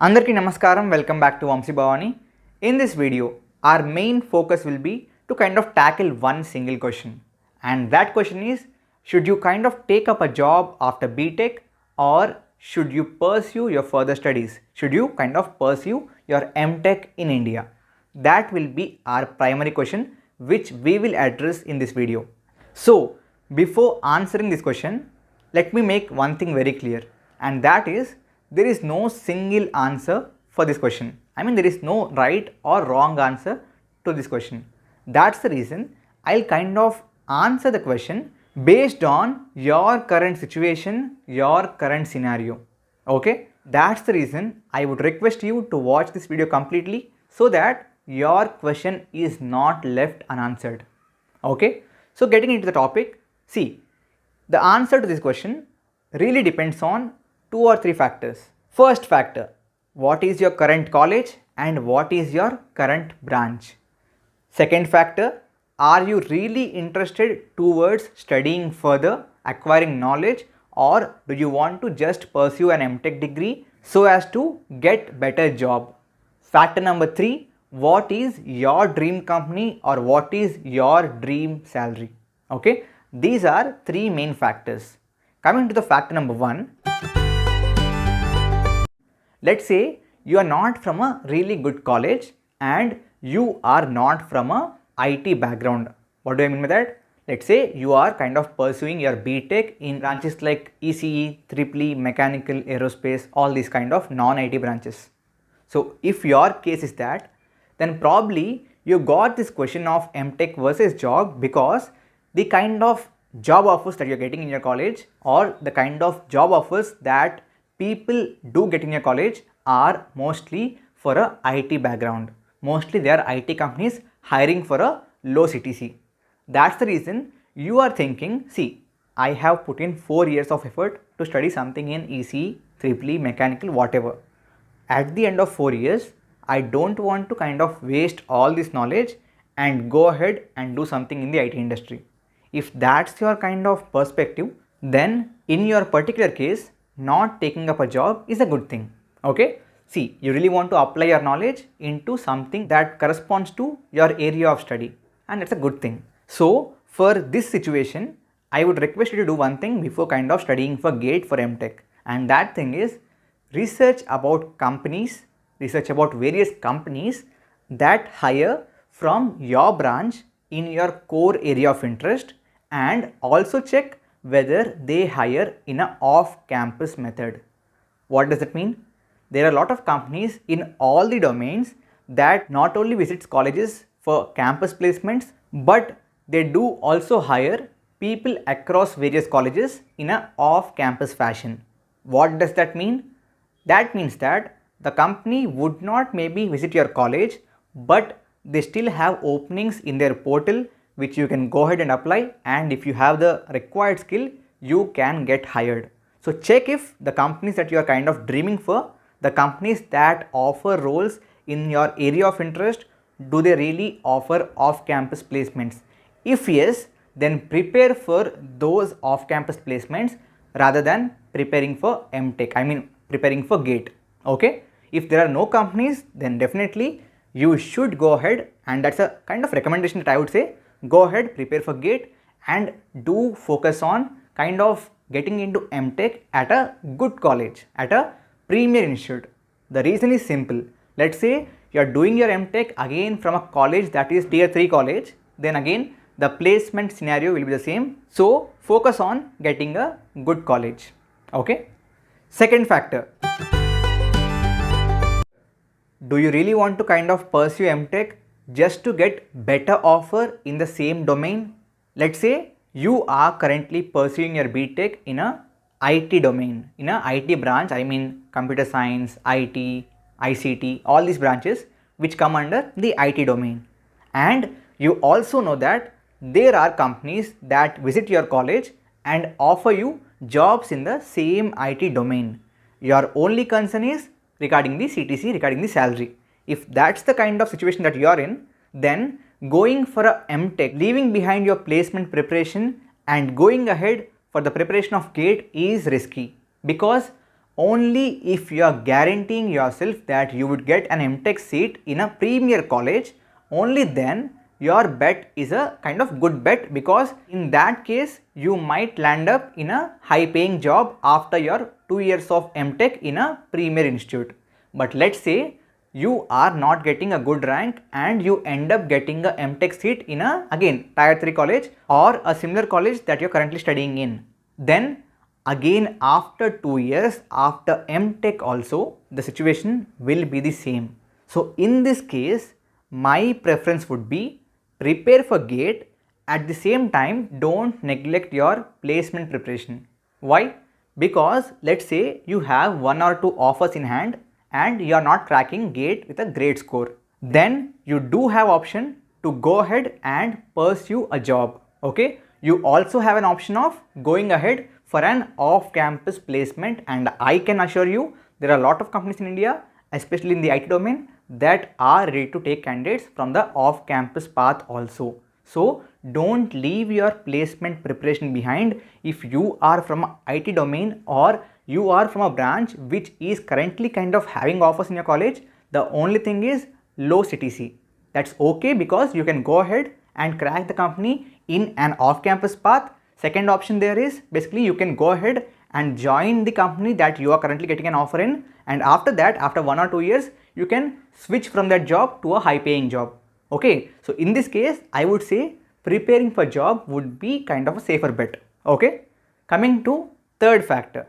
Andarki Namaskaram, welcome back to Vamsi Bhavani. In this video, our main focus will be to kind of tackle one single question. And that question is, should you kind of take up a job after BTech or should you pursue your further studies? Should you kind of pursue your MTech in India? That will be our primary question which we will address in this video. So, before answering this question, let me make one thing very clear, and that is there is no single answer for this question. I mean, there is no right or wrong answer to this question. That's the reason I'll kind of answer the question based on your current situation, your current scenario. Okay, that's the reason I would request you to watch this video completely so that your question is not left unanswered. Okay, so getting into the topic, see, the answer to this question really depends on two or three factors. First factor, what is your current college and what is your current branch? Second factor, are you really interested towards studying further, acquiring knowledge, or do you want to just pursue an MTech degree so as to get better job? Factor number three, what is your dream company or what is your dream salary? Okay, these are three main factors. Coming to the factor number one, let's say you are not from a really good college and you are not from a IT background. What do I mean by that? Let's say you are kind of pursuing your BTech in branches like ECE, EEE, mechanical, aerospace, all these kind of non-IT branches. So if your case is that, then probably you got this question of MTech versus job because the kind of job offers that you're getting in your college or the kind of job offers that people do get in your college are mostly for a IT background. Mostly they are IT companies hiring for a low CTC. That's the reason you are thinking, see, I have put in 4 years of effort to study something in ECE, EEE, mechanical, whatever. At the end of 4 years, I don't want to kind of waste all this knowledge and go ahead and do something in the IT industry. If that's your kind of perspective, then in your particular case, not taking up a job is a good thing. Okay, see, you really want to apply your knowledge into something that corresponds to your area of study, and that's a good thing. So for this situation, I would request you to do one thing before kind of studying for GATE for MTech, and that thing is research about companies, research about various companies that hire from your branch in your core area of interest, and also check whether they hire in an off-campus method. What does that mean? There are a lot of companies in all the domains that not only visits colleges for campus placements, but they do also hire people across various colleges in an off-campus fashion. What does that mean? That means that the company would not maybe visit your college, but they still have openings in their portal which you can go ahead and apply, and if you have the required skill, you can get hired. So check if the companies that you are kind of dreaming for, the companies that offer roles in your area of interest, do they really offer off-campus placements? If yes, then prepare for those off-campus placements rather than preparing for MTech, I mean preparing for GATE. Okay, if there are no companies, then definitely you should go ahead, and that's a kind of recommendation that I would say, go ahead, prepare for GATE and do focus on kind of getting into MTech at a good college, at a premier institute. The reason is simple. Let's say you are doing your MTech again from a college that is tier 3 college, then again the placement scenario will be the same. So focus on getting a good college. Okay. Second factor, do you really want to kind of pursue MTech just to get better offer in the same domain? Let's say you are currently pursuing your BTech in a IT domain, in a IT branch, I mean computer science, IT, ICT, all these branches which come under the IT domain. And you also know that there are companies that visit your college and offer you jobs in the same IT domain. Your only concern is regarding the CTC, regarding the salary. If that's the kind of situation that you are in, then going for a MTech, leaving behind your placement preparation and going ahead for the preparation of GATE is risky, because only if you are guaranteeing yourself that you would get an MTech seat in a premier college, only then your bet is a kind of good bet, because in that case you might land up in a high paying job after your 2 years of MTech in a premier institute. But let's say you are not getting a good rank and you end up getting a MTech seat in a again tier 3 college or a similar college that you're currently studying in. Then again after 2 years after MTech also the situation will be the same. So in this case my preference would be prepare for GATE, at the same time don't neglect your placement preparation. Why? Because let's say you have 1 or 2 offers in hand and you are not cracking GATE with a great score, then you do have option to go ahead and pursue a job. Okay, you also have an option of going ahead for an off-campus placement, and I can assure you there are a lot of companies in India, especially in the IT domain, that are ready to take candidates from the off-campus path also. So don't leave your placement preparation behind if you are from IT domain or you are from a branch which is currently kind of having offers in your college. The only thing is low CTC. That's okay, because you can go ahead and crack the company in an off-campus path. Second option there is basically you can go ahead and join the company that you are currently getting an offer in, and after that, after 1 or 2 years, you can switch from that job to a high paying job. Okay, so in this case I would say preparing for job would be kind of a safer bet. Okay, coming to third factor.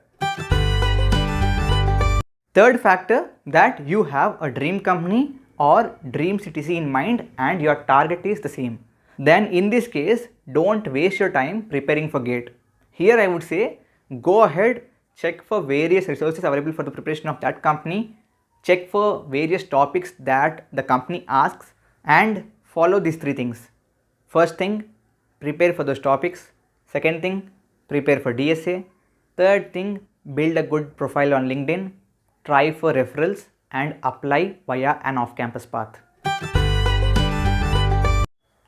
Third factor, that you have a dream company or dream CTC in mind and your target is the same. Then in this case don't waste your time preparing for GATE. Here I would say go ahead, check for various resources available for the preparation of that company, check for various topics that the company asks, and follow these 3 things. First thing, prepare for those topics. Second thing, prepare for DSA. Third thing, build a good profile on LinkedIn, try for referrals and apply via an off-campus path.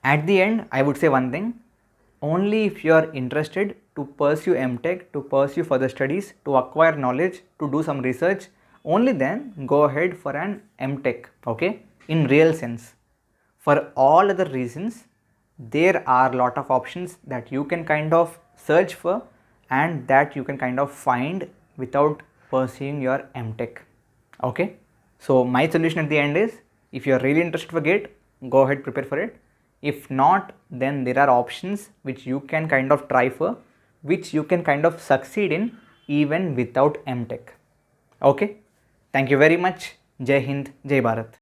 At the end, I would say one thing, only if you are interested to pursue MTech, to pursue further studies, to acquire knowledge, to do some research, only then go ahead for an MTech, okay, in real sense. For all other reasons, there are a lot of options that you can kind of search for and that you can kind of find without pursuing your MTech. Okay, so my solution at the end is, if you are really interested for GATE, go ahead, prepare for it. If not, then there are options which you can kind of try for, which you can kind of succeed in even without MTech. Okay, thank you very much. Jai Hind, Jai Bharat.